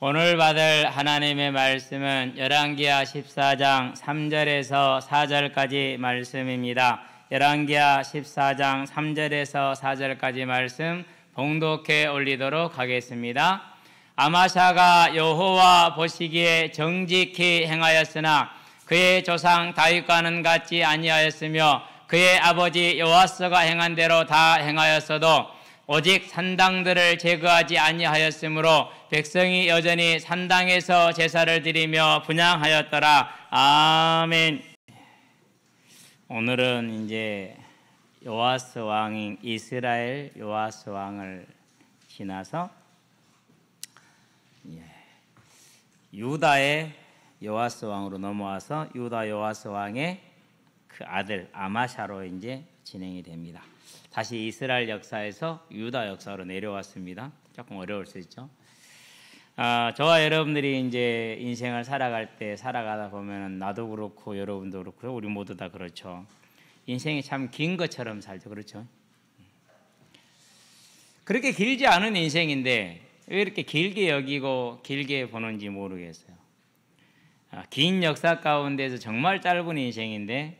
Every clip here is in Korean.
오늘 받을 하나님의 말씀은 열왕기하 14장 3절에서 4절까지 말씀입니다. 열왕기하 14장 3절에서 4절까지 말씀 봉독해 올리도록 하겠습니다. 아마샤가 여호와 보시기에 정직히 행하였으나 그의 조상 다윗과는 같지 아니하였으며 그의 아버지 요아스가 행한 대로 다 행하였어도 오직 산당들을 제거하지 아니하였으므로 백성이 여전히 산당에서 제사를 드리며 분향하였더라. 아멘. 오늘은 이제 요아스 왕인 이스라엘 요아스 왕을 지나서 유다의 요아스 왕으로 넘어와서 유다 요아스 왕의 그 아들 아마샤로 이제 진행이 됩니다. 다시 이스라엘 역사에서 유다 역사로 내려왔습니다. 조금 어려울 수 있죠. 저와 여러분들이 이제 인생을 살아가다 보면 나도 그렇고 여러분도 그렇고 우리 모두 다 그렇죠. 인생이 참 긴 것처럼 살죠, 그렇죠? 그렇게 길지 않은 인생인데 왜 이렇게 길게 여기고 길게 보는지 모르겠어요. 긴 역사 가운데서 정말 짧은 인생인데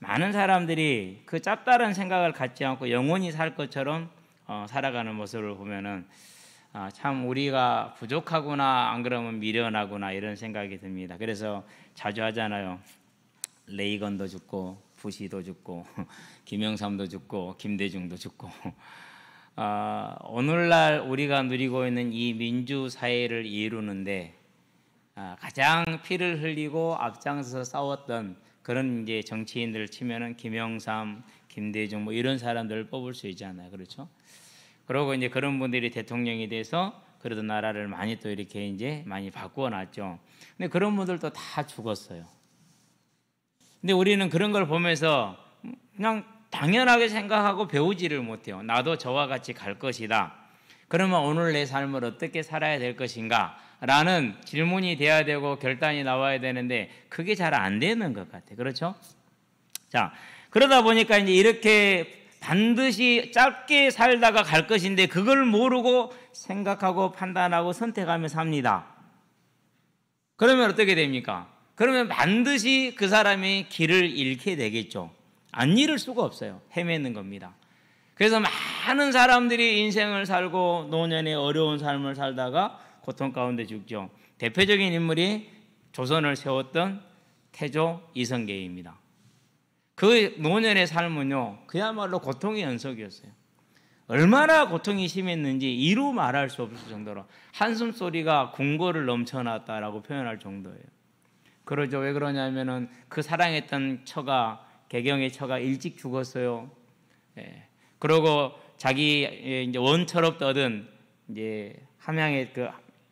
많은 사람들이 그 짭다른 생각을 갖지 않고 영원히 살 것처럼 살아가는 모습을 보면은 참 우리가 부족하구나, 안 그러면 미련하구나 이런 생각이 듭니다. 그래서 자주 하잖아요. 레이건도 죽고 부시도 죽고 김영삼도 죽고 김대중도 죽고 오늘날 우리가 누리고 있는 이 민주사회를 이루는데 가장 피를 흘리고 앞장서서 싸웠던 그런 이제 정치인들을 치면은 김영삼, 김대중 뭐 이런 사람들을 뽑을 수 있잖아요, 그렇죠? 그리고 이제 그런 분들이 대통령이 돼서 그래도 나라를 많이 또 이렇게 이제 많이 바꾸어놨죠. 근데 그런 분들도 다 죽었어요. 근데 우리는 그런 걸 보면서 그냥 당연하게 생각하고 배우지를 못해요. 나도 저와 같이 갈 것이다. 그러면 오늘 내 삶을 어떻게 살아야 될 것인가? 라는 질문이 돼야 되고 결단이 나와야 되는데 그게 잘 안 되는 것 같아요. 그렇죠? 자, 그러다 보니까 이제 이렇게 반드시 짧게 살다가 갈 것인데 그걸 모르고 생각하고 판단하고 선택하며 삽니다. 그러면 어떻게 됩니까? 그러면 반드시 그 사람이 길을 잃게 되겠죠. 안 잃을 수가 없어요. 헤매는 겁니다. 그래서 많은 사람들이 인생을 살고 노년의 어려운 삶을 살다가 고통 가운데 죽죠. 대표적인 인물이 조선을 세웠던 태조 이성계입니다. 그 노년의 삶은요, 그야말로 고통의 연속이었어요. 얼마나 고통이 심했는지 이루 말할 수 없을 정도로 한숨 소리가 궁궐을 넘쳐났다라고 표현할 정도예요. 그러죠. 왜 그러냐면은 그 사랑했던 처가, 개경의 처가 일찍 죽었어요. 그러고 자기 이제 원처롭게 얻은 이제 함양에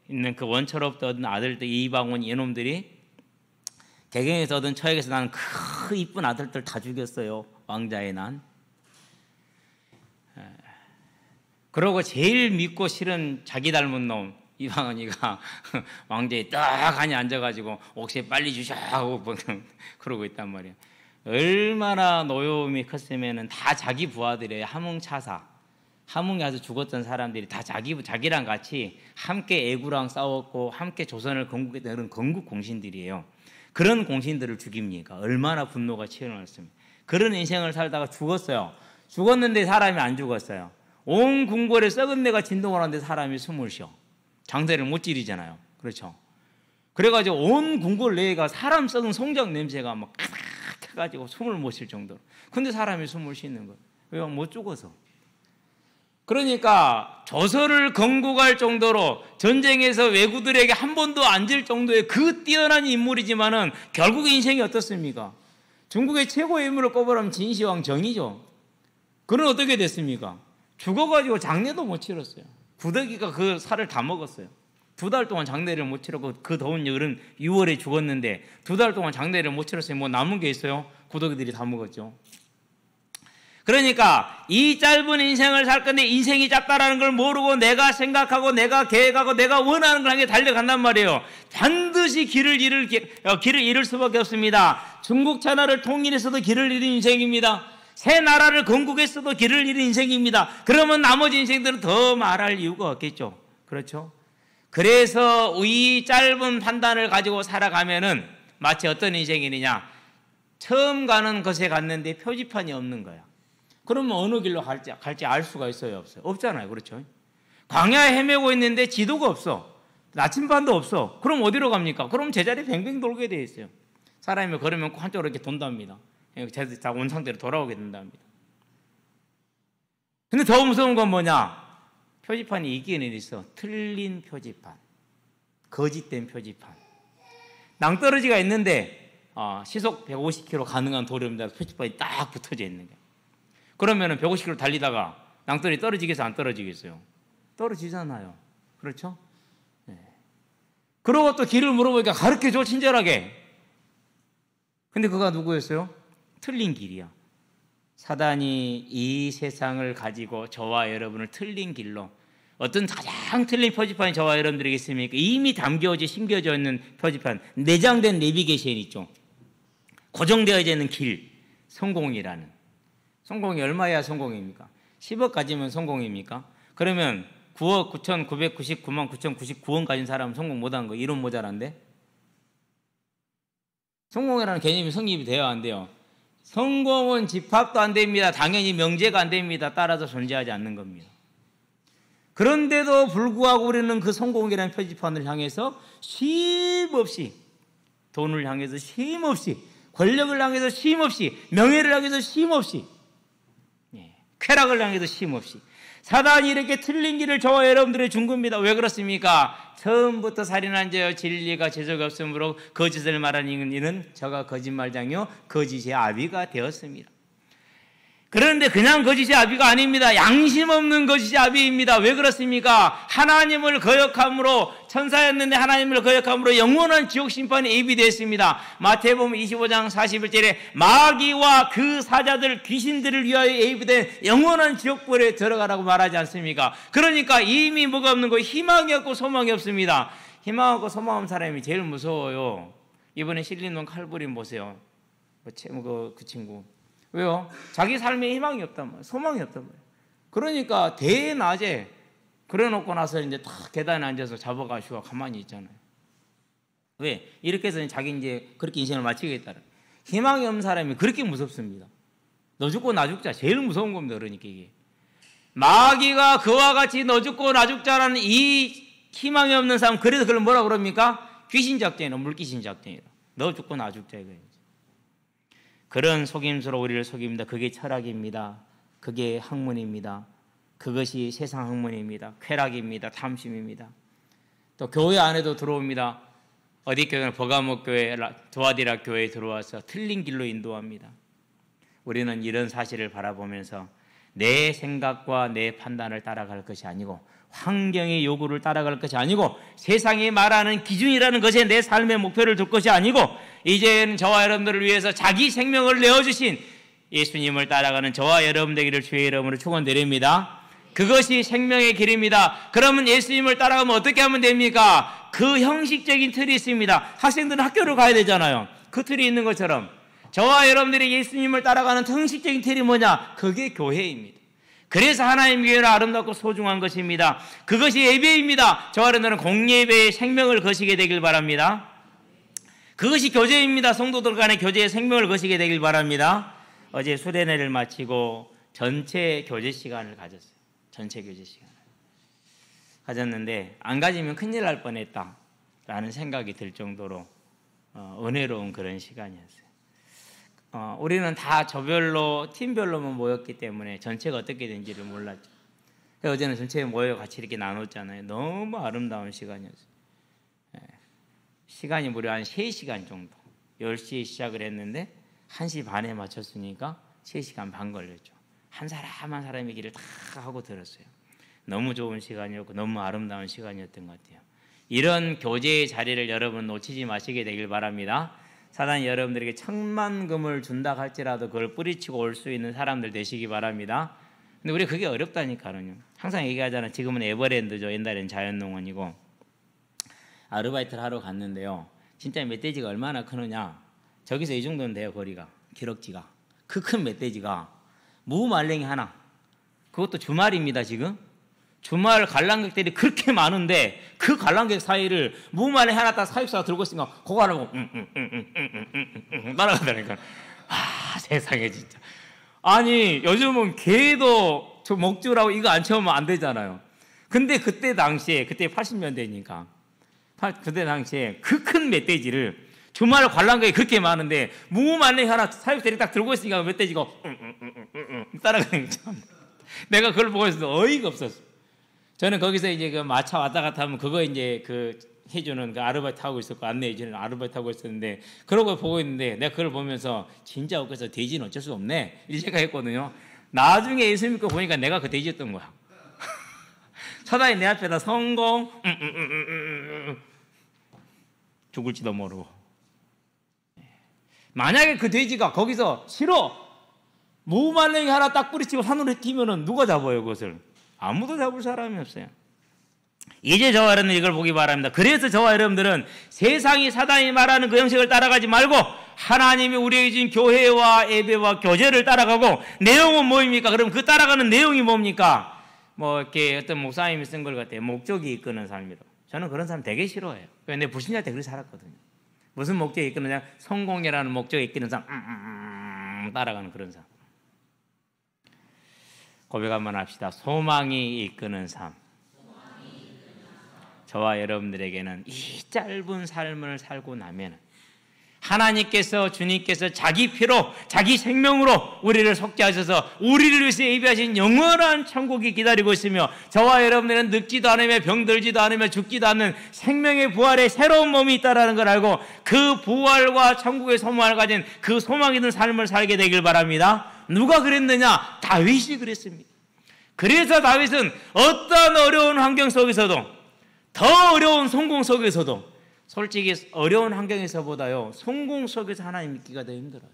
있는 그 원처롭게 얻은 아들들 이방원 이놈들이 개경에서 얻은 처에게서 나는 그 이쁜 아들들 다 죽였어요. 왕자의 난. 그러고 제일 믿고 싫은 자기 닮은 놈 이방원이가 왕자에 떡하니 앉아가지고 옥새 빨리 주셔 하고 그러고 있단 말이에요. 얼마나 노여움이 컸으면은 다 자기 부하들이에요. 함흥차사. 함흥에 와서 죽었던 사람들이 다 자기랑 같이 함께 애구랑 싸웠고 함께 조선을 건국했던 그런 건국 공신들이에요. 그런 공신들을 죽입니까? 얼마나 분노가 치열했습니까? 그런 인생을 살다가 죽었어요. 죽었는데 사람이 안 죽었어요. 온 궁궐에 썩은 내가 진동을 하는데 사람이 숨을 쉬어. 장대를 못 지르잖아요. 그렇죠? 그래가지고 온 궁궐 내가 사람 썩은 송장 냄새가 막 해가지고 숨을 못 쉴 정도로. 근데 사람이 숨을 쉬는 거예요. 왜? 못 죽어서. 그러니까 조선을 건국할 정도로 전쟁에서 왜구들에게 한 번도 안 질 정도의 그 뛰어난 인물이지만은 결국 인생이 어떻습니까? 중국의 최고의 인물을 꼽으라면 진시황 정이죠. 그는 어떻게 됐습니까? 죽어가지고 장례도 못 치렀어요. 구더기가 그 살을 다 먹었어요. 2달 동안 장례를 못 치렀고 그 더운 여름 6월에 죽었는데 2달 동안 장례를 못 치렀어요. 뭐 남은 게 있어요? 구더기들이 다 먹었죠. 그러니까 이 짧은 인생을 살 건데 인생이 짧다라는 걸 모르고 내가 생각하고 내가 계획하고 내가 원하는 걸 향해 달려간단 말이에요. 반드시 길을 잃을 수밖에 없습니다. 중국 천하를 통일했어도 길을 잃은 인생입니다. 새 나라를 건국했어도 길을 잃은 인생입니다. 그러면 나머지 인생들은 더 말할 이유가 없겠죠. 그렇죠? 그래서 이 짧은 판단을 가지고 살아가면은 마치 어떤 인생이냐, 처음 가는 곳에 갔는데 표지판이 없는 거야. 그러면 어느 길로 갈지 알 수가 있어요, 없어요? 없잖아요. 그렇죠? 광야에 헤매고 있는데 지도가 없어. 나침반도 없어. 그럼 어디로 갑니까? 그럼 제자리 뱅뱅 돌게 돼 있어요. 사람이 걸으면 한쪽으로 이렇게 돈답니다. 다 온 상태로 돌아오게 된답니다. 근데 더 무서운 건 뭐냐? 표지판이 있기는 있어. 틀린 표지판, 거짓된 표지판. 낭떠러지가 있는데 시속 150km 가능한 도로입니다. 표지판이 딱 붙어져 있는 거예요. 그러면 150km 달리다가 낭떠러지 떨어지겠어요? 안 떨어지겠어요? 떨어지잖아요. 그렇죠? 네. 그러고 또 길을 물어보니까 가르쳐줘, 친절하게. 근데 그가 누구였어요? 틀린 길이야. 사단이 이 세상을 가지고 저와 여러분을 틀린 길로, 어떤 가장 틀린 표지판이 저와 여러분들에게 있습니까? 이미 담겨져 심겨져 있는 표지판, 내장된 내비게이션 있죠. 고정되어져 있는 길, 성공이라는. 성공이 얼마야 성공입니까? 10억 가지면 성공입니까? 그러면 9억 9,999만 9,099원 가진 사람은 성공 못한 거, 이론 모자란데? 성공이라는 개념이 성립이 돼야 안 돼요. 성공은 집합도 안 됩니다. 당연히 명제가 안 됩니다. 따라서 존재하지 않는 겁니다. 그런데도 불구하고 우리는 그 성공이라는 표지판을 향해서 쉼없이, 돈을 향해서 쉼없이, 권력을 향해서 쉼없이, 명예를 향해서 쉼없이, 쾌락을 향해서 쉼없이, 사단이 이렇게 틀린 길을 저와 여러분들에게 준 겁니다. 왜 그렇습니까? 처음부터 살인한 자여 진리가 제적 없으므로 거짓을 말하는 이는 저가 거짓말장이요 거짓의 아비가 되었습니다. 그런데 그냥 거짓의 아비가 아닙니다. 양심 없는 거짓의 아비입니다. 왜 그렇습니까? 하나님을 거역함으로, 천사였는데 하나님을 거역함으로 영원한 지옥 심판이 예비되었습니다. 마태복음 25장 41절에 마귀와 그 사자들, 귀신들을 위하여 예비된 영원한 지옥불에 들어가라고 말하지 않습니까? 그러니까 이미 뭐가 없는 거예요? 희망이 없고 소망이 없습니다. 희망 없고 소망 없는 사람이 제일 무서워요. 이번에 실린 놈 칼부림 보세요. 그 친구. 왜요? 자기 삶에 희망이 없단 말이에요. 소망이 없단 말이에요. 그러니까 대낮에 그래놓고 나서 이제 딱 계단에 앉아서 잡아가시고 가만히 있잖아요. 왜? 이렇게 해서 자기 이제 그렇게 인생을 마치겠다는. 희망이 없는 사람이 그렇게 무섭습니다. 너 죽고 나 죽자. 제일 무서운 겁니다. 그러니까 이게. 마귀가 그와 같이 너 죽고 나 죽자라는 이 희망이 없는 사람, 그래서 그걸 뭐라 그럽니까? 귀신작전이라, 물귀신작전이라. 너 죽고 나 죽자 이거예요. 그런 속임수로 우리를 속입니다. 그게 철학입니다. 그게 학문입니다. 그것이 세상 학문입니다. 쾌락입니다. 탐심입니다. 또 교회 안에도 들어옵니다. 어디 교회는 버가모 교회, 도아디라 교회에 들어와서 틀린 길로 인도합니다. 우리는 이런 사실을 바라보면서 내 생각과 내 판단을 따라갈 것이 아니고, 환경의 요구를 따라갈 것이 아니고, 세상이 말하는 기준이라는 것에 내 삶의 목표를 둘 것이 아니고, 이제는 저와 여러분들을 위해서 자기 생명을 내어주신 예수님을 따라가는 저와 여러분 되기를 주의 이름으로 축원드립니다. 그것이 생명의 길입니다. 그러면 예수님을 따라가면 어떻게 하면 됩니까? 그 형식적인 틀이 있습니다. 학생들은 학교를 가야 되잖아요. 그 틀이 있는 것처럼 저와 여러분들이 예수님을 따라가는 형식적인 틀이 뭐냐? 그게 교회입니다. 그래서 하나님 교회는 아름답고 소중한 것입니다. 그것이 예배입니다. 저와 여러분들은 공예배의 생명을 거시게 되길 바랍니다. 그것이 교제입니다. 성도들 간의 교제의 생명을 거시게 되길 바랍니다. 어제 수련회를 마치고 전체 교제 시간을 가졌어요. 전체 교제 시간을 가졌는데 안 가지면 큰일 날 뻔했다라는 생각이 들 정도로 은혜로운 그런 시간이었어요. 우리는 다 저별로, 팀별로만 모였기 때문에 전체가 어떻게 된지를 몰랐죠. 어제는 전체에 모여 같이 이렇게 나눴잖아요. 너무 아름다운 시간이었어요. 시간이 무려 한 3시간 정도. 10시에 시작을 했는데 1시 반에 마쳤으니까 3시간 반 걸렸죠. 한 사람 한 사람의 길을 다 하고 들었어요. 너무 좋은 시간이었고 너무 아름다운 시간이었던 것 같아요. 이런 교제의 자리를 여러분 놓치지 마시게 되길 바랍니다. 사단이 여러분들에게 천만금을 준다 할지라도 그걸 뿌리치고 올 수 있는 사람들 되시기 바랍니다. 근데 우리 그게 어렵다니까요. 항상 얘기하잖아요. 지금은 에버랜드죠. 옛날엔 자연농원이고. 아르바이트를 하러 갔는데요. 진짜 멧돼지가 얼마나 크느냐. 저기서 이 정도는 돼요. 거리가. 기럭지가. 그 큰 멧돼지가 무말랭이 하나. 그것도 주말입니다. 지금. 주말 관람객들이 그렇게 많은데 그 관람객 사이를 무만에 하나 딱 사육사가 들고 있으니까 그거 하라고 따라가다니까. 세상에 진짜. 아니 요즘은 개도 저 목줄하고 이거 안 채우면 안 되잖아요. 근데 그때 당시에, 그때 80년대니까 그때 당시에 그 큰 멧돼지를 주말 관람객이 그렇게 많은데 무만에 하나 사육사들이 딱 들고 있으니까 멧돼지가 따라가는 거죠. 내가 그걸 보고 있어서 어이가 없었어. 저는 거기서 이제 그 마차 왔다 갔다 하면 그거 이제 그 해주는 그 아르바이트 하고 있었고 안내해주는 아르바이트 하고 있었는데 그러고 보고 있는데 내가 그걸 보면서 진짜 웃겨서 돼지는 어쩔 수 없네 이 생각했거든요. 나중에 예수 믿고 보니까 내가 그 돼지였던 거야. 사단이 내 앞에다 성공 죽을지도 모르고. 만약에 그 돼지가 거기서 싫어 무말랭이 하나 딱 뿌리치고 산으로 튀면은 누가 잡아요 그것을? 아무도 잡을 사람이 없어요. 이제 저와 여러분들 이걸 보기 바랍니다. 그래서 저와 여러분들은 세상이 사단이 말하는 그 형식을 따라가지 말고 하나님이 우리에게 주신 교회와 예배와 교제를 따라가고 내용은 뭐입니까? 그럼 그 따라가는 내용이 뭡니까? 뭐 이렇게 어떤 목사님이 쓴 걸 같아요. 목적이 이끄는 삶이라고. 저는 그런 사람 되게 싫어해요. 내 불신자 때 그렇게 살았거든요. 무슨 목적이 이끄느냐? 성공이라는 목적이 이끄는 사람, 따라가는 그런 사람. 고백 한번 합시다. 소망이 이끄는 삶. 저와 여러분들에게는 이 짧은 삶을 살고 나면 하나님께서 주님께서 자기 피로 자기 생명으로 우리를 속죄 하셔서 우리를 위해서 예비하신 영원한 천국이 기다리고 있으며 저와 여러분들은 늙지도 않으며 병들지도 않으며 죽지도 않는 생명의 부활의 새로운 몸이 있다는 걸 알고 그 부활과 천국의 소망을 가진 그 소망 있는 삶을 살게 되길 바랍니다. 누가 그랬느냐? 다윗이 그랬습니다. 그래서 다윗은 어떤 어려운 환경 속에서도 더 어려운 성공 속에서도 솔직히 어려운 환경에서보다요 성공 속에서 하나님 믿기가 더 힘들어요.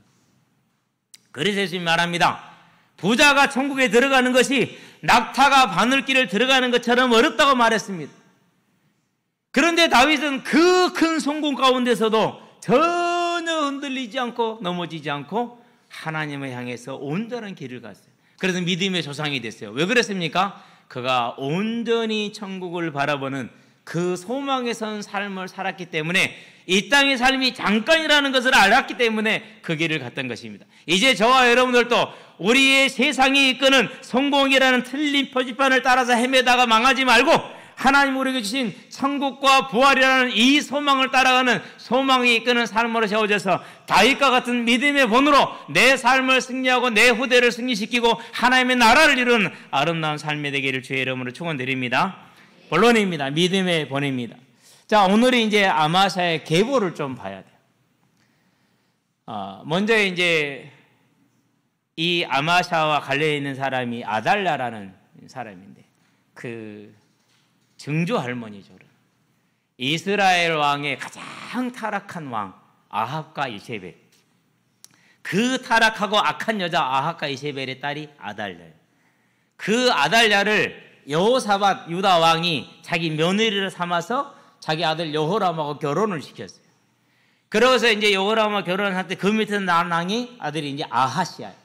그래서 예수님이 말합니다. 부자가 천국에 들어가는 것이 낙타가 바늘길을 들어가는 것처럼 어렵다고 말했습니다. 그런데 다윗은 그 큰 성공 가운데서도 전혀 흔들리지 않고 넘어지지 않고 하나님을 향해서 온전한 길을 갔어요. 그래서 믿음의 조상이 됐어요. 왜 그랬습니까? 그가 온전히 천국을 바라보는 그 소망에 선 삶을 살았기 때문에 이 땅의 삶이 잠깐이라는 것을 알았기 때문에 그 길을 갔던 것입니다. 이제 저와 여러분들도 우리의 세상이 이끄는 성공이라는 틀린 표지판을 따라서 헤매다가 망하지 말고 하나님 우리에게 주신 천국과 부활이라는 이 소망을 따라가는 소망이 이끄는 삶으로 세워져서 다윗과 같은 믿음의 본으로 내 삶을 승리하고 내 후대를 승리시키고 하나님의 나라를 이루는 아름다운 삶이 되기를 주의 이름으로 축원드립니다. 본론입니다. 믿음의 본입니다. 자, 오늘은 이제 아마샤의 계보를 좀 봐야 돼요. 먼저 이제 이 아마샤와 관련 있는 사람이 아달랴라는 사람인데 그 증조 할머니죠. 이스라엘 왕의 가장 타락한 왕 아합과 이세벨. 그 타락하고 악한 여자 아합과 이세벨의 딸이 아달랴예요. 그 아달랴를 여호사밧 유다 왕이 자기 며느리를 삼아서 자기 아들 여호람하고 결혼을 시켰어요. 그러고서 이제 여호람하고 결혼할 때 그 밑에 난 왕이 아들이 이제 아하시아예요.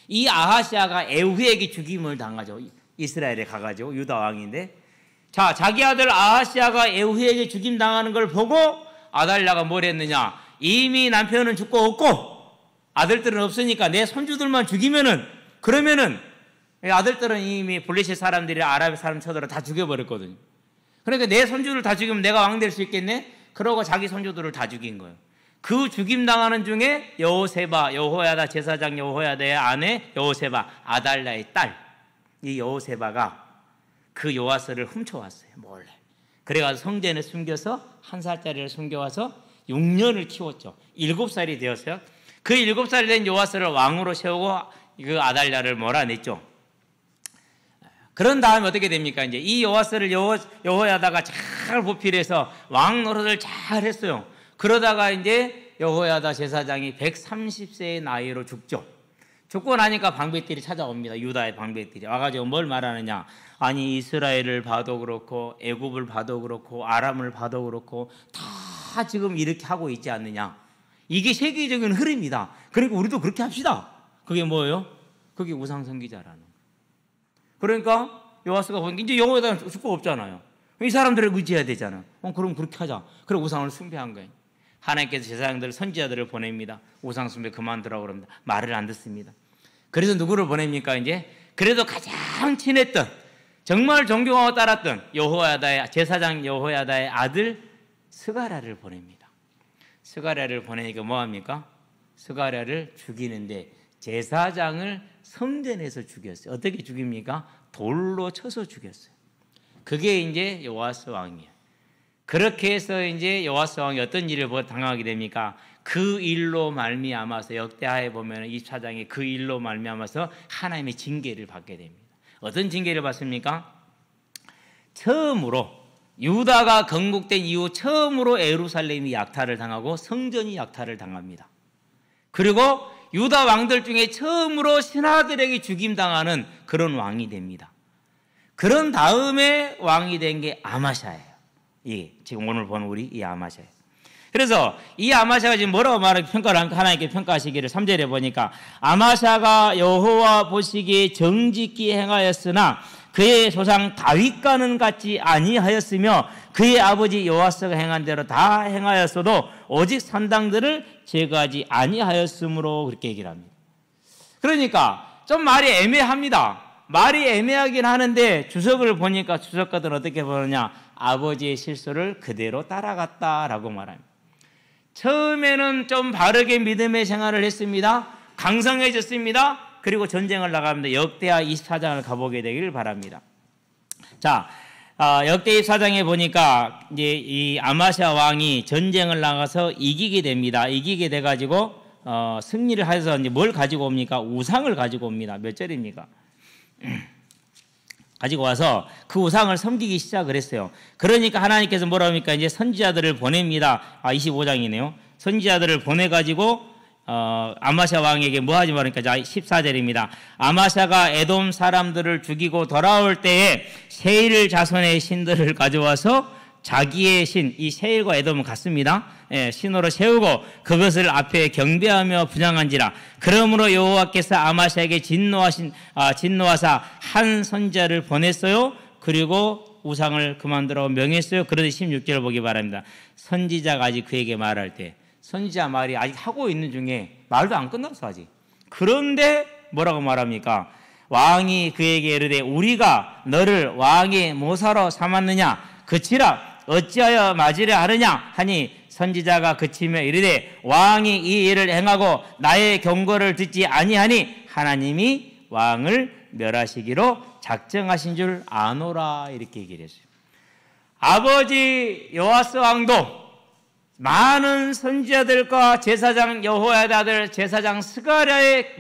이 아하시아가 에후에게 죽임을 당하죠. 이스라엘에 가가지고 유다 왕인데, 자 자기 아들 아하시아가 에후에게 죽임 당하는 걸 보고 아달랴가 뭘 했느냐? 이미 남편은 죽고 없고 아들들은 없으니까 내 손주들만 죽이면은 그러면은 아들들은 이미 블레셋 사람들이 아랍 사람 쳐들어 다 죽여버렸거든요. 그러니까 내 손주를 다 죽이면 내가 왕 될 수 있겠네? 그러고 자기 손주들을 다 죽인 거예요. 그 죽임당하는 중에 여호세바, 여호야다 제사장 여호야다의 아내 여호세바, 아달랴의 딸, 이 여호세바가 그 요아스를 훔쳐왔어요. 몰래. 그래가지고 성전에 숨겨서 1살짜리를 숨겨와서 6년을 키웠죠. 7살이 되었어요. 그 7살이 된 요아스를 왕으로 세우고 그 아달랴를 몰아냈죠. 그런 다음에 어떻게 됩니까? 이제 이 요아스를 여호야다가 잘 보필해서 왕 노릇을 잘 했어요. 그러다가 이제 여호야다 제사장이 130세의 나이로 죽죠. 죽고 나니까 방백들이 찾아옵니다. 유다의 방백들이 와가지고 뭘 말하느냐? 아니 이스라엘을 봐도 그렇고 애굽을 봐도 그렇고 아람을 봐도 그렇고 다 지금 이렇게 하고 있지 않느냐? 이게 세계적인 흐름이다. 그러니까 우리도 그렇게 합시다. 그게 뭐예요? 그게 우상 섬기자라는. 그러니까 여호와스가 보니까 이제 여호와다는 수가 없잖아요. 이 사람들을 의지해야 되잖아. 그럼 그렇게 하자. 그래 우상을 숭배한 거예요. 하나님께서 제사장들, 선지자들을 보냅니다. 우상 숭배 그만두라고 그럽니다. 말을 안 듣습니다. 그래서 누구를 보냅니까? 이제 그래도 가장 친했던, 정말 존경하고 따랐던 여호야다의 제사장 여호야다의 아들 스가랴를 보냅니다. 스가랴를 보내니까 뭐 합니까? 스가랴를 죽이는데 제사장을 성전에서 죽였어요. 어떻게 죽입니까? 돌로 쳐서 죽였어요. 그게 이제 요아스 왕이에요. 그렇게 해서 이제 요아스 왕이 어떤 일을 당하게 됩니까? 그 일로 말미암아서 역대하에 보면 이 사장이 그 일로 말미암아서 하나님의 징계를 받게 됩니다. 어떤 징계를 받습니까? 처음으로 유다가 건국된 이후 처음으로 예루살렘이 약탈을 당하고 성전이 약탈을 당합니다. 그리고 유다 왕들 중에 처음으로 신하들에게 죽임당하는 그런 왕이 됩니다. 그런 다음에 왕이 된 게 아마샤예요. 예, 지금 오늘 보는 우리 이 아마샤예요. 그래서 이 아마샤가 지금 뭐라고 하나님께 평가하시기를 3절에 보니까 아마샤가 여호와 보시기에 정직히 행하였으나 그의 조상 다윗과는 같지 아니하였으며 그의 아버지 요아스가 행한 대로 다 행하였어도 오직 산당들을 제거하지 아니하였으므로 그렇게 얘기를 합니다. 그러니까 좀 말이 애매합니다. 말이 애매하긴 하는데 주석을 보니까 주석가들은 어떻게 보느냐, 아버지의 실수를 그대로 따라갔다라고 말합니다. 처음에는 좀 바르게 믿음의 생활을 했습니다. 강성해졌습니다. 그리고 전쟁을 나갑니다. 역대하 24장을 가보게 되기를 바랍니다. 자, 역대 24장에 보니까 이제 이 아마샤 왕이 전쟁을 나가서 이기게 됩니다. 이기게 돼가지고 승리를 해서 이제 뭘 가지고 옵니까? 우상을 가지고 옵니다. 몇 절입니까? 가지고 와서 그 우상을 섬기기 시작을 했어요. 그러니까 하나님께서 뭐라 합니까? 이제 선지자들을 보냅니다. 25장이네요. 선지자들을 보내가지고 아마샤 왕에게 뭐 하지 말니까 14절입니다. 아마샤가 에돔 사람들을 죽이고 돌아올 때에 세일 자손의 신들을 가져와서 자기의 신, 이 세일과 에돔은 같습니다. 예, 신으로 세우고 그것을 앞에 경배하며 분향한지라. 그러므로 여호와께서 아마샤에게 진노하사 한 선지자를 보냈어요. 그리고 우상을 그만두라고 명했어요. 그런데 16절을 보기 바랍니다. 선지자가 아직 그에게 말할 때, 선지자 말이 아직 하고 있는 중에 말도 안 끝났어 아직. 그런데 뭐라고 말합니까? 왕이 그에게 이르되 우리가 너를 왕의 모사로 삼았느냐? 그치라 어찌하여 맞으려 하느냐 하니 선지자가 그치며 이르되 왕이 이 일을 행하고 나의 경고를 듣지 아니하니 하나님이 왕을 멸하시기로 작정하신 줄 아노라, 이렇게 얘기를 했어요. 아버지 요아스 왕도 많은 선지자들과 제사장 여호야다 아들 제사장 스가랴의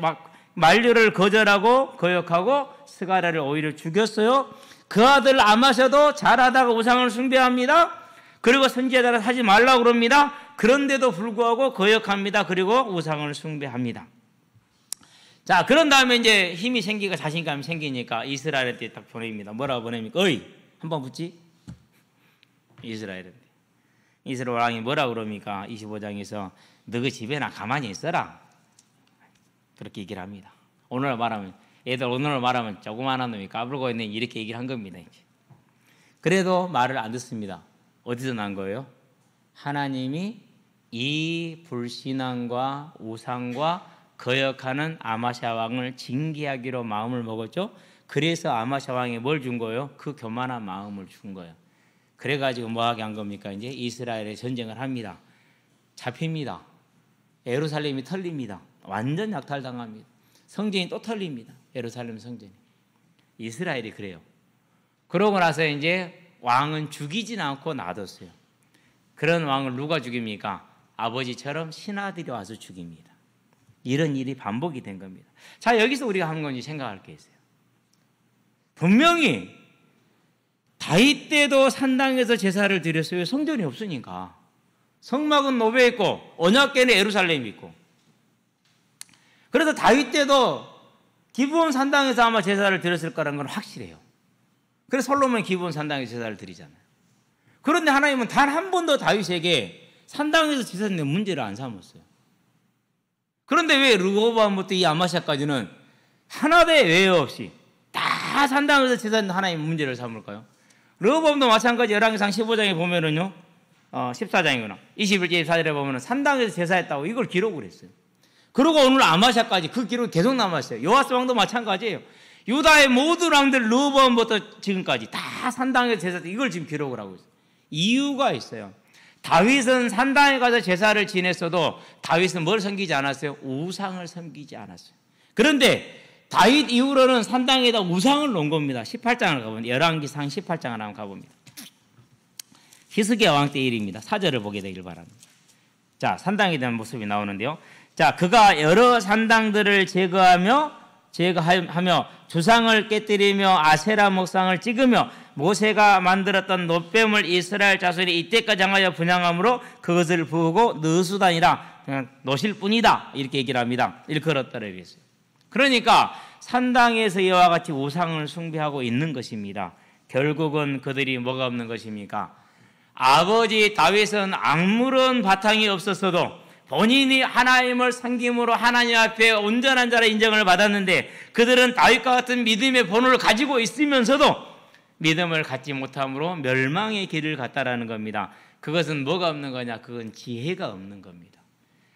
만류를 거절하고 거역하고 스가랴를 오히려 죽였어요. 그 아들 아마샤도 잘하다가 우상을 숭배합니다. 그리고 선지자들은 하지 말라고 그럽니다. 그런데도 불구하고 거역합니다. 그리고 우상을 숭배합니다. 자, 그런 다음에 이제 힘이 생기고 자신감이 생기니까 이스라엘한테 딱 보냅니다. 뭐라고 보냅니까? 어이, 한번 붙지? 이스라엘 왕이 뭐라고 그럽니까? 25장에서 너희 집에나 가만히 있어라, 그렇게 얘기를 합니다. 오늘 말하면 조그마한 놈이 까불고 있는 이렇게 얘기를 한 겁니다. 이제. 그래도 말을 안 듣습니다. 어디서 난 거예요? 하나님이 이 불신앙과 우상과 거역하는 아마샤 왕을 징계하기로 마음을 먹었죠. 그래서 아마샤 왕이 뭘 준 거예요? 그 교만한 마음을 준 거예요. 그래가지고 뭐하게 한 겁니까? 이제 이스라엘에 전쟁을 합니다. 잡힙니다. 예루살렘이 털립니다. 완전 약탈당합니다. 성전이 또 털립니다. 예루살렘 성전이. 이스라엘이 그래요. 그러고 나서 이제 왕은 죽이진 않고 놔뒀어요. 그런 왕을 누가 죽입니까? 아버지처럼 신하들이 와서 죽입니다. 이런 일이 반복이 된 겁니다. 자, 여기서 우리가 한 건지 생각할 게 있어요. 분명히 다윗 때도 산당에서 제사를 드렸어요. 성전이 없으니까. 성막은 노베 있고 언약궤는 예루살렘이 있고. 그래서 다윗 때도 기브온 산당에서 아마 제사를 드렸을 거라는 건 확실해요. 그래서 솔로몬이 기브온 산당에서 제사를 드리잖아요. 그런데 하나님은 단 한 번도 다윗에게 산당에서 제사 드리는 문제를 안 삼았어요. 그런데 왜 르호보암부터 이 아마샤까지는 하나도 외회 없이 딱 다 산당에서 제사는 하나님 문제를 삼을까요? 르호보암도 마찬가지. 열왕기상 15장에 보면은요, 14장이구나. 21절 24절에 보면은 산당에서 제사했다고 이걸 기록을 했어요. 그리고 오늘 아마샤까지 그 기록이 계속 남았어요. 요아스 왕도 마찬가지예요. 유다의 모든 왕들 르호보암부터 지금까지 다 산당에서 제사했다. 이걸 지금 기록을 하고 있어요. 이유가 있어요. 다윗은 산당에 가서 제사를 지냈어도 다윗은 뭘 섬기지 않았어요? 우상을 섬기지 않았어요. 그런데 다윗 이후로는 산당에다 우상을 놓은 겁니다. 18장을 가보면 열왕기상 18장을 한번 가봅니다. 히스기야 왕 때 일입니다. 4절을 보게 되길 바랍니다. 자, 산당에 대한 모습이 나오는데요. 자, 그가 여러 산당들을 제거하며 주상을 깨뜨리며 아세라 목상을 찍으며 모세가 만들었던 놋뱀을 이스라엘 자손이 이때까지 향하여 분향함으로 그것을 부으고 느수단이라 그냥 노실 뿐이다 이렇게 얘기를 합니다. 일컬었다고 했어요. 그러니까 산당에서 이와 같이 우상을 숭배하고 있는 것입니다. 결국은 그들이 뭐가 없는 것입니까? 아버지 다윗은 아무런 바탕이 없었어도 본인이 하나님을 섬김으로 하나님 앞에 온전한 자라 인정을 받았는데 그들은 다윗과 같은 믿음의 본을 가지고 있으면서도 믿음을 갖지 못함으로 멸망의 길을 갔다라는 겁니다. 그것은 뭐가 없는 거냐? 그건 지혜가 없는 겁니다.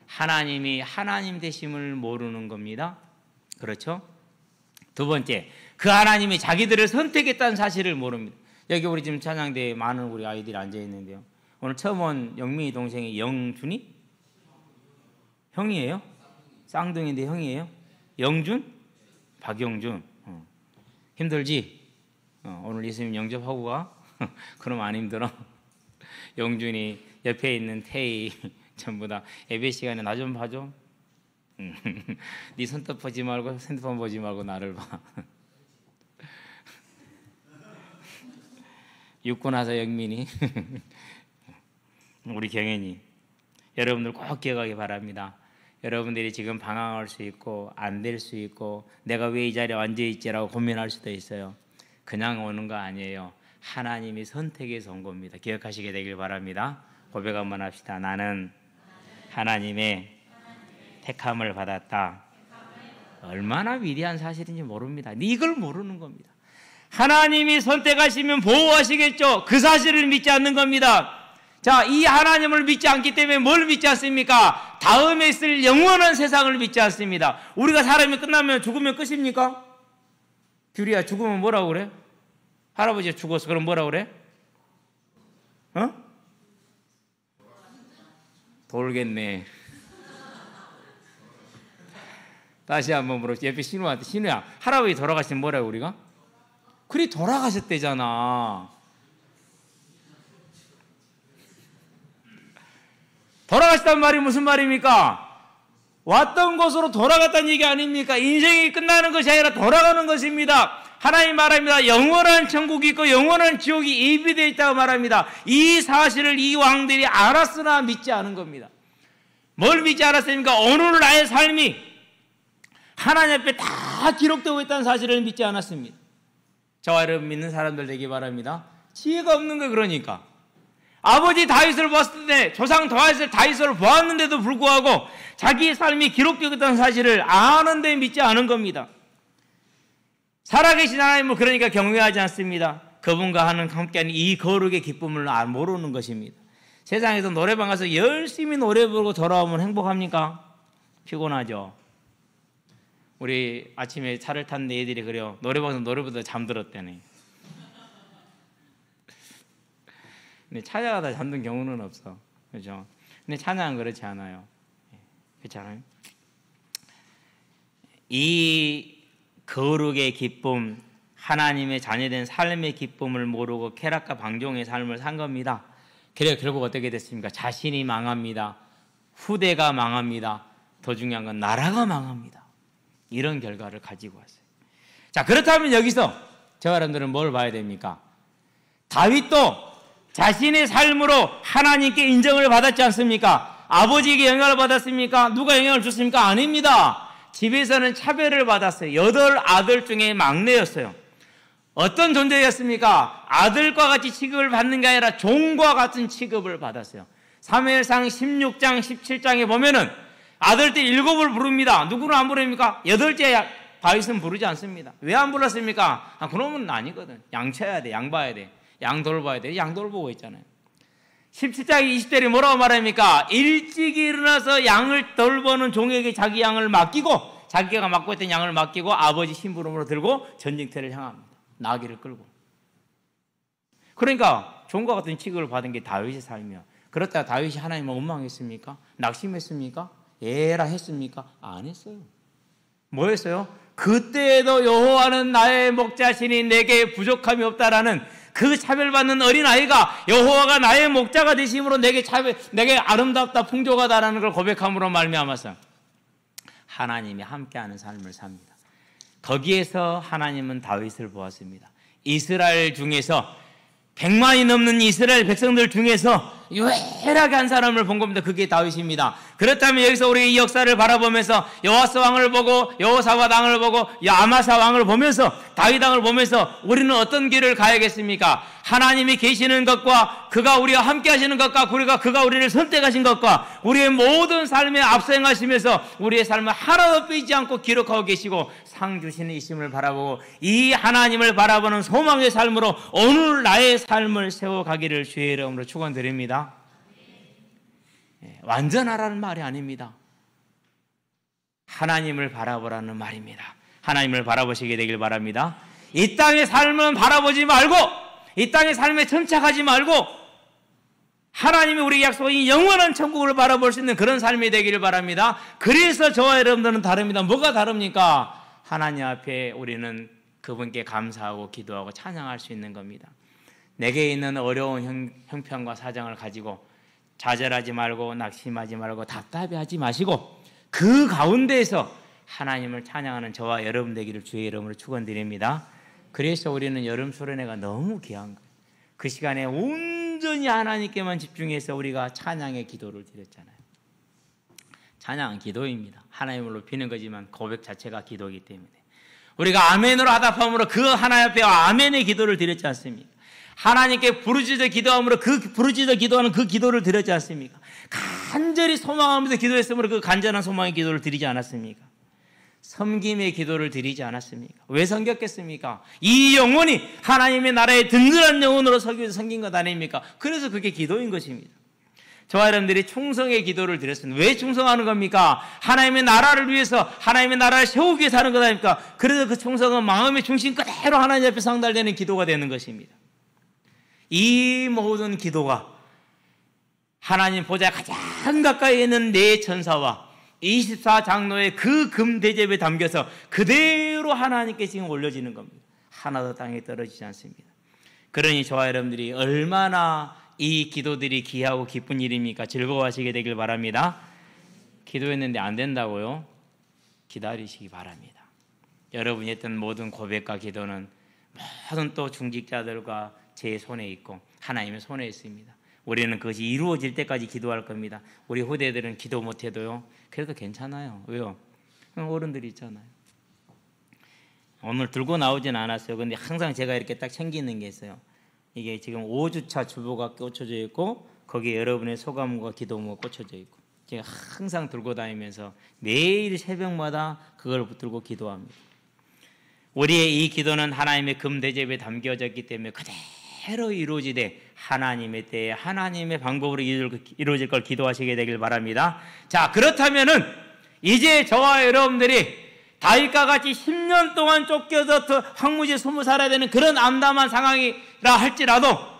하나님이 하나님 되심을 모르는 겁니다. 그렇죠? 두 번째, 그 하나님이 자기들을 선택했다는 사실을 모릅니다. 여기 우리 지금 찬양대에 많은 우리 아이들이 앉아 있는데요. 오늘 처음 온 영민이 동생이 영준이? 형이에요? 쌍둥이인데 형이에요? 영준? 박영준. 힘들지? 오늘 예수님 영접하고 가? 그럼 안 힘들어? 영준이 옆에 있는 태희 전부 다 예배 시간에 나 좀 봐줘. 네 손톱 보지 말고 핸드폰 보지 말고 나를 봐. 육고 나서 영민이 우리 경연이 여러분들 꼭 기억하기 바랍니다. 여러분들이 지금 방황할 수 있고 안 될 수 있고 내가 왜 이 자리에 앉아있지라고 고민할 수도 있어요. 그냥 오는 거 아니에요. 하나님이 선택해서 온 겁니다. 기억하시게 되길 바랍니다. 고백 한번 합시다. 나는 하나님의 택함을 받았다. 얼마나 위대한 사실인지 모릅니다. 이걸 모르는 겁니다. 하나님이 선택하시면 보호하시겠죠. 그 사실을 믿지 않는 겁니다. 자, 이 하나님을 믿지 않기 때문에 뭘 믿지 않습니까? 다음에 있을 영원한 세상을 믿지 않습니다. 우리가 사람이 끝나면 죽으면 끝입니까? 규리야, 죽으면 뭐라고 그래? 할아버지가 죽었어. 그럼 뭐라고 그래? 돌겠네. 다시 한번 물어. 옆에 신우한테, 신우야, 할아버지 돌아가시면 뭐라고 우리가? 그리 돌아가셨대잖아. 돌아가시단 말이 무슨 말입니까? 왔던 곳으로 돌아갔다는 얘기 아닙니까? 인생이 끝나는 것이 아니라 돌아가는 것입니다. 하나님 말합니다. 영원한 천국이 있고 영원한 지옥이 예비되어 있다고 말합니다. 이 사실을 이 왕들이 알았으나 믿지 않은 겁니다. 뭘 믿지 않았습니까? 오늘 나의 삶이 하나님 앞에 다 기록되고 있다는 사실을 믿지 않았습니다. 저와 여러분 믿는 사람들 되기 바랍니다. 지혜가 없는 거예요. 그러니까 아버지 다윗을 봤을 때 조상 다윗을 보았는데도 불구하고 자기의 삶이 기록되고 있다는 사실을 아는데 믿지 않은 겁니다. 살아계신 하나님을 그러니까 경외하지 않습니다. 그분과 함께하는 이 거룩의 기쁨을 모르는 것입니다. 세상에서 노래방 가서 열심히 노래 부르고 돌아오면 행복합니까? 피곤하죠. 우리 아침에 차를 탔는데 애들이 그래요. 노래방에서 노래 부르다 잠들었다네. 근데 찾아가다 잠든 경우는 없어. 그렇죠? 근데 찬양은 그렇지 않아요. 그렇잖아요. 이 거룩의 기쁨, 하나님의 자녀된 삶의 기쁨을 모르고 쾌락과 방종의 삶을 산 겁니다. 그래 결국 어떻게 됐습니까? 자신이 망합니다. 후대가 망합니다. 더 중요한 건 나라가 망합니다. 이런 결과를 가지고 왔어요. 자, 그렇다면 여기서 저와 여러분들은 뭘 봐야 됩니까? 다윗도 자신의 삶으로 하나님께 인정을 받았지 않습니까? 아버지에게 영향을 받았습니까? 누가 영향을 줬습니까? 아닙니다. 집에서는 차별을 받았어요. 8 아들 중에 막내였어요. 어떤 존재였습니까? 아들과 같이 취급을 받는 게 아니라 종과 같은 취급을 받았어요. 사무엘상 16장 17장에 보면은 아들들 7을 부릅니다. 누구는 안 부릅니까? 8째 다윗은 부르지 않습니다. 왜 안 불렀습니까? 그러면 아니거든. 양 쳐야 돼, 양 봐야 돼, 양 돌봐야 돼. 양 돌보고 있잖아요. 17장 20절에 뭐라고 말합니까? 일찍 일어나서 양을 돌보는 종에게 자기 양을 맡기고, 자기가 맡고 있던 양을 맡기고 아버지 심부름으로 들고 전쟁터를 향합니다. 나귀를 끌고. 그러니까 종과 같은 취급을 받은 게 다윗의 삶이야. 그렇다고 다윗이 하나님을 원망했습니까? 낙심했습니까? 에라 했습니까? 안 했어요. 뭐 했어요? 그때에도 여호와는 나의 목자시니 내게 부족함이 없다라는 그 차별받는 어린아이가 여호와가 나의 목자가 되심으로 내게 아름답다 풍족하다라는 걸 고백함으로 말미암아서 하나님이 함께하는 삶을 삽니다. 거기에서 하나님은 다윗을 보았습니다. 이스라엘 중에서 100만이 넘는 이스라엘 백성들 중에서 유일하게 한 사람을 본 겁니다. 그게 다윗입니다. 그렇다면 여기서 우리 이 역사를 바라보면서 여호와스 왕을 보고 여호사밧 왕을 보고 아마사 왕을 보면서 다윗 왕을 보면서 우리는 어떤 길을 가야겠습니까? 하나님이 계시는 것과 그가 우리와 함께 하시는 것과 그가 우리를 선택하신 것과 우리의 모든 삶에 앞서 행하시면서 우리의 삶을 하나도 빼지 않고 기록하고 계시고 상 주시는 이심을 바라보고 이 하나님을 바라보는 소망의 삶으로 오늘 나의 삶을 세워가기를 주의 이름으로 축원드립니다. 완전하라는 말이 아닙니다. 하나님을 바라보라는 말입니다. 하나님을 바라보시게 되길 바랍니다. 이 땅의 삶은 바라보지 말고 이 땅의 삶에 천착하지 말고 하나님이 우리에게 약속한 이 영원한 천국을 바라볼 수 있는 그런 삶이 되기를 바랍니다. 그래서 저와 여러분들은 다릅니다. 뭐가 다릅니까? 하나님 앞에 우리는 그분께 감사하고 기도하고 찬양할 수 있는 겁니다. 내게 있는 어려운 형편과 사정을 가지고 좌절하지 말고 낙심하지 말고 답답해하지 마시고 그 가운데에서 하나님을 찬양하는 저와 여러분 되기를 주의 이름으로 축원드립니다. 그래서 우리는 여름 수련회가 너무 귀한 거예요. 그 시간에 온전히 하나님께만 집중해서 우리가 찬양의 기도를 드렸잖아요. 찬양은 기도입니다. 하나님을 높이는 거지만 고백 자체가 기도이기 때문에 우리가 아멘으로 하답함으로 그 하나님 앞에 아멘의 기도를 드렸지 않습니까? 하나님께 부르짖어 기도함으로 그 부르짖어 기도하는 그 기도를 드렸지 않습니까? 간절히 소망하면서 기도했으므로 그 간절한 소망의 기도를 드리지 않았습니까? 섬김의 기도를 드리지 않았습니까? 왜 섬겼겠습니까? 이 영혼이 하나님의 나라의 든든한 영혼으로 섬긴 것 아닙니까? 그래서 그게 기도인 것입니다. 저와 여러분들이 충성의 기도를 드렸습니다. 왜 충성하는 겁니까? 하나님의 나라를 위해서 하나님의 나라를 세우기 위해서 하는 것 아닙니까? 그래서 그 충성은 마음의 중심 그대로 하나님 앞에 상달되는 기도가 되는 것입니다. 이 모든 기도가 하나님 보좌 가장 가까이 있는 네 천사와 24장로의 그 금대접에 담겨서 그대로 하나님께 지금 올려지는 겁니다. 하나도 땅에 떨어지지 않습니다. 그러니 저와 여러분들이 얼마나 이 기도들이 귀하고 기쁜 일입니까? 즐거워하시게 되길 바랍니다. 기도했는데 안 된다고요? 기다리시기 바랍니다. 여러분이 했던 모든 고백과 기도는 모든 또 중직자들과 제 손에 있고 하나님의 손에 있습니다. 우리는 그것이 이루어질 때까지 기도할 겁니다. 우리 후대들은 기도 못해도요 그래도 괜찮아요. 왜요? 어른들이 있잖아요. 오늘 들고 나오진 않았어요. 근데 항상 제가 이렇게 딱 챙기는 게 있어요. 이게 지금 5주차 주보가 꽂혀져 있고 거기에 여러분의 소감과 기도문가 꽂혀져 있고 제가 항상 들고 다니면서 매일 새벽마다 그걸 붙들고 기도합니다. 우리의 이 기도는 하나님의 금대접에 담겨졌기 때문에 그대로 이루어지되 하나님의 때에 하나님의 방법으로 이루어질 걸 기도하시게 되길 바랍니다. 자, 그렇다면은 이제 저와 여러분들이 다윗과 같이 10년 동안 쫓겨서 황무지에 숨어 살아야 되는 그런 암담한 상황이라 할지라도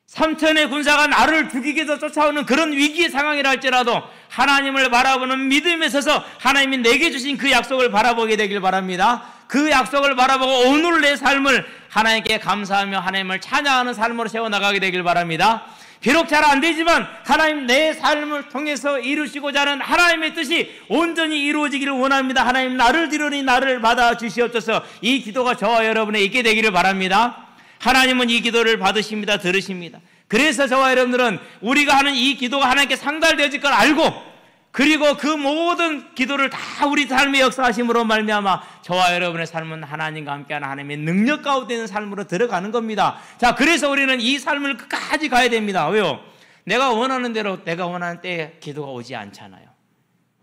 3천의 군사가 나를 죽이기 위해서 쫓아오는 그런 위기의 상황이라 할지라도 하나님을 바라보는 믿음에 서서 하나님이 내게 주신 그 약속을 바라보게 되길 바랍니다. 그 약속을 바라보고 오늘 내 삶을 하나님께 감사하며 하나님을 찬양하는 삶으로 세워나가게 되길 바랍니다. 비록 잘 안 되지만 하나님 내 삶을 통해서 이루시고자 하는 하나님의 뜻이 온전히 이루어지기를 원합니다. 하나님 나를 드리니 나를 받아주시옵소서. 이 기도가 저와 여러분에 있게 되기를 바랍니다. 하나님은 이 기도를 받으십니다. 들으십니다. 그래서 저와 여러분들은 우리가 하는 이 기도가 하나님께 상달되어질 걸 알고 그리고 그 모든 기도를 다 우리 삶의 역사하심으로 말미암아 저와 여러분의 삶은 하나님과 함께하는 하나님의 능력 가운데 있는 삶으로 들어가는 겁니다. 자, 그래서 우리는 이 삶을 끝까지 가야 됩니다. 왜요? 내가 원하는 대로 내가 원하는 때에 기도가 오지 않잖아요.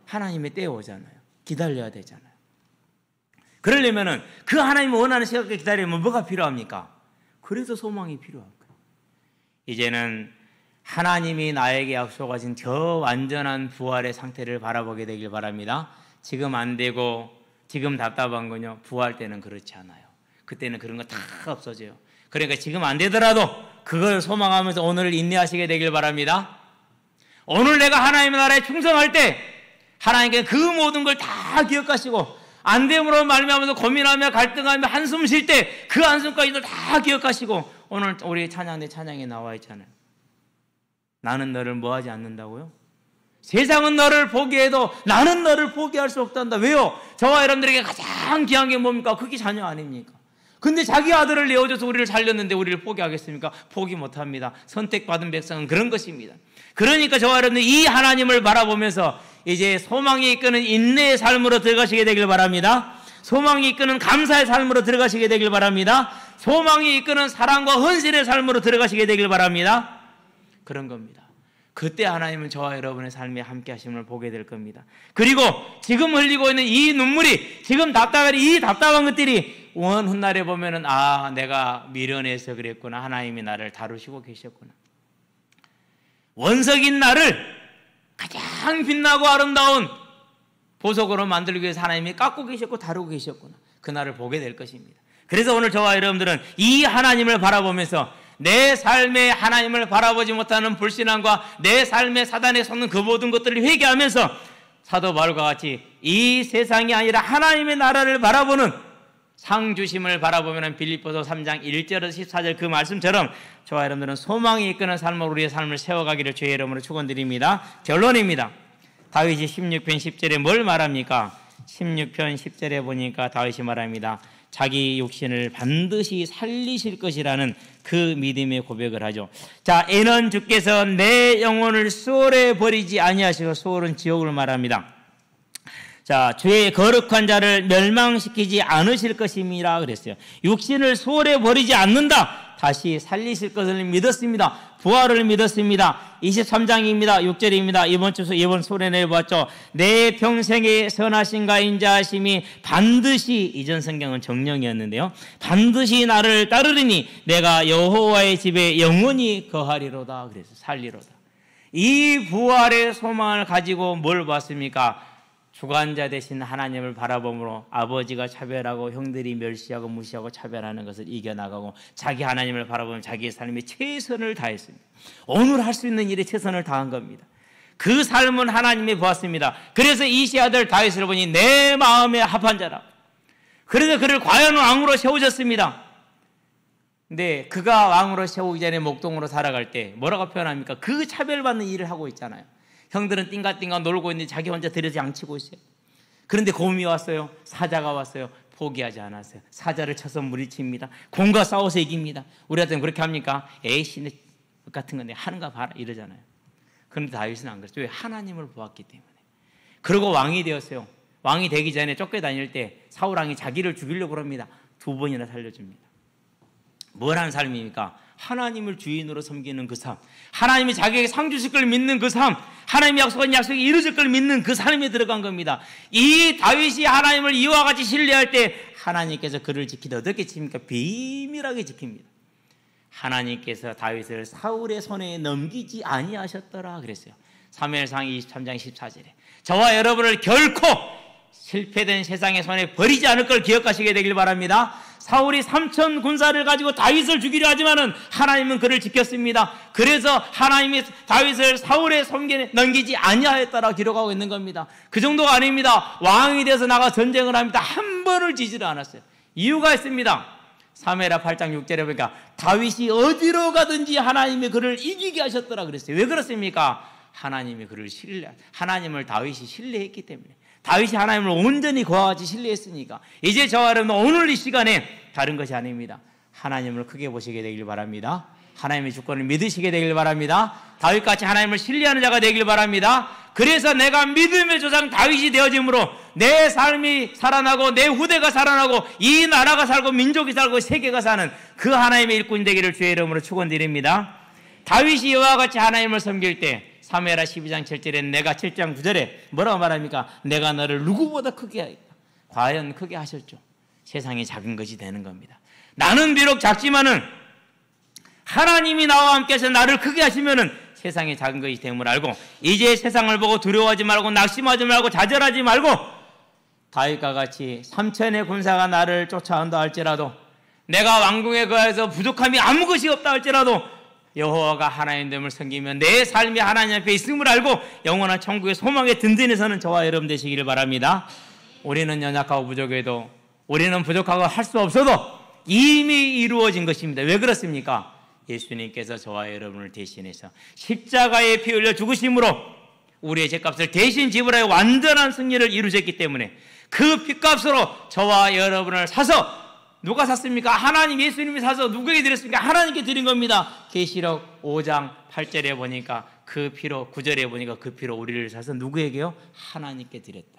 하나님의 때에 오잖아요. 기다려야 되잖아요. 그러려면은 그 하나님이 원하는 시간까지 기다리면 뭐가 필요합니까? 그래서 소망이 필요한 거예요. 이제는 하나님이 나에게 약속하신 저 완전한 부활의 상태를 바라보게 되길 바랍니다. 지금 안 되고 지금 답답한 건요, 부활 때는 그렇지 않아요. 그때는 그런 거 다 없어져요. 그러니까 지금 안 되더라도 그걸 소망하면서 오늘을 인내하시게 되길 바랍니다. 오늘 내가 하나님의 나라에 충성할 때 하나님께 그 모든 걸 다 기억하시고, 안 됨으로 말미암아서 고민하며 갈등하며 한숨 쉴 때 그 한숨까지도 다 기억하시고, 오늘 우리 찬양대 찬양에 나와 있잖아요. 나는 너를 뭐하지 않는다고요? 세상은 너를 포기해도 나는 너를 포기할 수 없단다. 왜요? 저와 여러분들에게 가장 귀한 게 뭡니까? 그게 자녀 아닙니까? 근데 자기 아들을 내어줘서 우리를 살렸는데 우리를 포기하겠습니까? 포기 못합니다. 선택받은 백성은 그런 것입니다. 그러니까 저와 여러분들 이 하나님을 바라보면서 이제 소망이 이끄는 인내의 삶으로 들어가시게 되길 바랍니다. 소망이 이끄는 감사의 삶으로 들어가시게 되길 바랍니다. 소망이 이끄는 사랑과 헌신의 삶으로 들어가시게 되길 바랍니다. 그런 겁니다. 그때 하나님은 저와 여러분의 삶에 함께 하심을 보게 될 겁니다. 그리고 지금 흘리고 있는 이 눈물이, 지금 이 답답한 것들이 원 훗날에 보면은, 아, 내가 미련해서 그랬구나. 하나님이 나를 다루시고 계셨구나. 원석인 나를 가장 빛나고 아름다운 보석으로 만들기 위해서 하나님이 깎고 계셨고 다루고 계셨구나. 그날을 보게 될 것입니다. 그래서 오늘 저와 여러분들은 이 하나님을 바라보면서 내 삶에 하나님을 바라보지 못하는 불신앙과 내 삶에 사단에 속는 그 모든 것들을 회개하면서 사도 바울과 같이 이 세상이 아니라 하나님의 나라를 바라보는 상주심을 바라보면 빌립보서 3장 1절에서 14절 그 말씀처럼 저와 여러분들은 소망이 이끄는 삶으로 우리의 삶을 세워가기를 주의 이름으로 축원드립니다. 결론입니다. 다윗이 16편 10절에 뭘 말합니까? 16편 10절에 보니까 다윗이 말합니다. 자기 육신을 반드시 살리실 것이라는 그 믿음의 고백을 하죠. 자, 이는 주께서 내 영혼을 수월에 버리지 아니하시고, 수월은 지옥을 말합니다. 자, 주의 거룩한 자를 멸망시키지 않으실 것임이라 그랬어요. 육신을 수월에 버리지 않는다. 다시 살리실 것을 믿었습니다. 부활을 믿었습니다. 23장입니다. 6절입니다. 이번 소리 내보았죠. 내 평생의 선하심과 인자하심이 반드시, 이전 성경은 정령이었는데요, 반드시 나를 따르리니 내가 여호와의 집에 영원히 거하리로다. 그래서 살리로다. 이 부활의 소망을 가지고 뭘 봤습니까? 주관자 되신 하나님을 바라봄으로 아버지가 차별하고 형들이 멸시하고 무시하고 차별하는 것을 이겨나가고 자기 하나님을 바라보면 자기의 삶에 최선을 다했습니다. 오늘 할 수 있는 일에 최선을 다한 겁니다. 그 삶은 하나님이 보았습니다. 그래서 이시 아들 다윗을 보니 내 마음에 합한 자라. 그래서 그를 과연 왕으로 세우셨습니다. 근데 그가 왕으로 세우기 전에 목동으로 살아갈 때 뭐라고 표현합니까? 그 차별받는 일을 하고 있잖아요. 형들은 띵가띵가 놀고 있는데 자기 혼자 들여서 양치고 있어요. 그런데 곰이 왔어요. 사자가 왔어요. 포기하지 않았어요. 사자를 쳐서 물리칩니다. 곰과 싸워서 이깁니다. 우리한테는 그렇게 합니까? 에이, 신의 같은 건데 하는가 봐라 이러잖아요. 그런데 다윗은 안 그랬죠. 왜? 하나님을 보았기 때문에. 그리고 왕이 되었어요. 왕이 되기 전에 쫓겨다닐 때 사울왕이 자기를 죽이려고 합니다. 2번이나 살려줍니다. 뭘 하는 삶입니까? 하나님을 주인으로 섬기는 그 삶, 하나님이 자기에게 상 주실 걸 믿는 그 삶, 하나님이 약속한 약속이 이루어질 걸 믿는 그 삶에 들어간 겁니다. 이 다윗이 하나님을 이와 같이 신뢰할 때 하나님께서 그를 지키다 어떻게 지킵니까? 비밀하게 지킵니다. 하나님께서 다윗을 사울의 손에 넘기지 아니하셨더라 그랬어요. 사무엘상 23장 14절에 저와 여러분을 결코 실패된 세상의 손에 버리지 않을 걸 기억하시게 되길 바랍니다. 사울이 3천 군사를 가지고 다윗을 죽이려 하지만은 하나님은 그를 지켰습니다. 그래서 하나님이 다윗을 사울의 손에 넘기지 아니하였다라고 기록하고 있는 겁니다. 그 정도가 아닙니다. 왕이 돼서 나가 전쟁을 합니다. 한 번을 지지를 않았어요. 이유가 있습니다. 사무엘하 8장 6절에 보니까 다윗이 어디로 가든지 하나님이 그를 이기게 하셨더라 그랬어요. 왜 그렇습니까? 하나님이 그를 하나님을 다윗이 신뢰했기 때문에. 다윗이 하나님을 온전히 그와 같이 신뢰했으니까. 이제 저와 여러분 오늘 이 시간에 다른 것이 아닙니다. 하나님을 크게 보시게 되길 바랍니다. 하나님의 주권을 믿으시게 되길 바랍니다. 다윗같이 하나님을 신뢰하는 자가 되길 바랍니다. 그래서 내가 믿음의 조상 다윗이 되어짐으로 내 삶이 살아나고 내 후대가 살아나고 이 나라가 살고 민족이 살고 세계가 사는 그 하나님의 일꾼이 되기를 주의 이름으로 축원드립니다. 다윗이 이와 같이 하나님을 섬길 때 사무엘하 12장 7절에 내가 7장 9절에 뭐라고 말합니까? 내가 너를 누구보다 크게 하겠다. 과연 크게 하셨죠. 세상이 작은 것이 되는 겁니다. 나는 비록 작지만은 하나님이 나와 함께해서 나를 크게 하시면은 세상이 작은 것이 됨을 알고 이제 세상을 보고 두려워하지 말고 낙심하지 말고 좌절하지 말고 다윗과 같이 3천의 군사가 나를 쫓아온다 할지라도 내가 왕궁에 거해서 부족함이 아무 것이 없다 할지라도 여호와가 하나님됨을 섬기며 내 삶이 하나님 앞에 있음을 알고 영원한 천국의 소망에 든든히 서는 저와 여러분 되시기를 바랍니다. 우리는 연약하고 부족해도 우리는 부족하고 할 수 없어도 이미 이루어진 것입니다. 왜 그렇습니까? 예수님께서 저와 여러분을 대신해서 십자가에 피 흘려 죽으심으로 우리의 죄값을 대신 지불하여 완전한 승리를 이루셨기 때문에 그 피값으로 저와 여러분을 사서 누가 샀습니까? 하나님 예수님이 사서 누구에게 드렸습니까? 하나님께 드린 겁니다. 계시록 5장 8절에 보니까 그 피로 9절에 보니까 그 피로 우리를 사서 누구에게요? 하나님께 드렸다.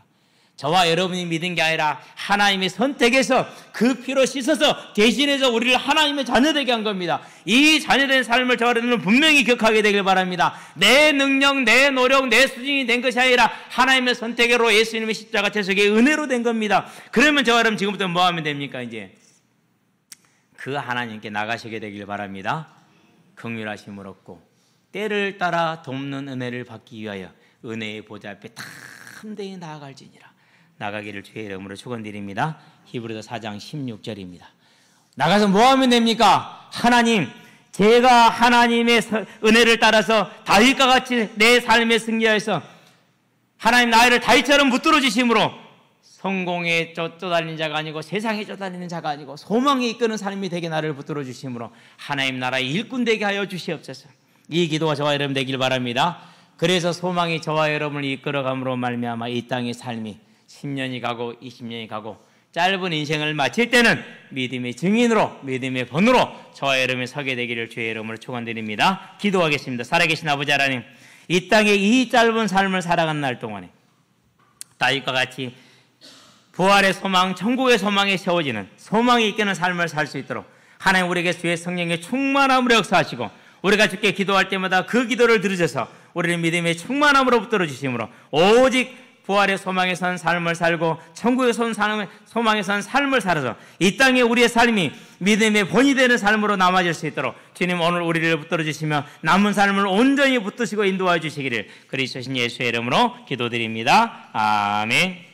저와 여러분이 믿은 게 아니라 하나님의 선택에서 그 피로 씻어서 대신해서 우리를 하나님의 자녀되게 한 겁니다. 이 자녀된 삶을 저와 여러분은 분명히 기억하게 되길 바랍니다. 내 능력, 내 노력, 내 수준이 된 것이 아니라 하나님의 선택으로 예수님의 십자가 채석의 은혜로 된 겁니다. 그러면 저와 여러분 지금부터 뭐 하면 됩니까? 이제 그 하나님께 나가시게 되길 바랍니다. 긍휼하심을 얻고 때를 따라 돕는 은혜를 받기 위하여 은혜의 보좌 앞에 담대히 나아갈지니라. 나가기를 주의 이름으로 축원드립니다. 히브리서 4장 16절입니다. 나가서 뭐 하면 됩니까? 하나님, 제가 하나님의 은혜를 따라서 다윗과 같이 내 삶에 승리하여서 하나님 나를 다윗처럼 붙들어 주심으로 성공에 쫓아다니는 자가 아니고 세상에 쫓아다니는 자가 아니고 소망에 이끄는 삶이 되게 나를 붙들어 주심으로 하나님 나라의 일꾼 되게 하여 주시옵소서. 이 기도가 저와 여러분 되길 바랍니다. 그래서 소망이 저와 여러분을 이끌어감으로 말미암아 이 땅의 삶이 10년이 가고 20년이 가고 짧은 인생을 마칠 때는 믿음의 증인으로 믿음의 번호로 저와 여러분이 서게 되기를 주의 이름으로 축원드립니다. 기도하겠습니다. 살아계신 아버지 하나님, 이 땅에 이 짧은 삶을 살아가는 날 동안에 다윗과 같이 부활의 소망, 천국의 소망에 세워지는 소망이 이끄는 삶을 살 수 있도록 하나님 우리에게 주의 성령의 충만함으로 역사하시고 우리가 주께 기도할 때마다 그 기도를 들으셔서 우리를 믿음의 충만함으로 붙들어 주심으로 오직 부활의 소망에 선 삶을 살고 천국의 소망에 선 삶을 살아서 이 땅에 우리의 삶이 믿음의 본이 되는 삶으로 남아질 수 있도록 주님 오늘 우리를 붙들어 주시며 남은 삶을 온전히 붙드시고 인도하여 주시기를 그리스도신 예수의 이름으로 기도드립니다. 아멘.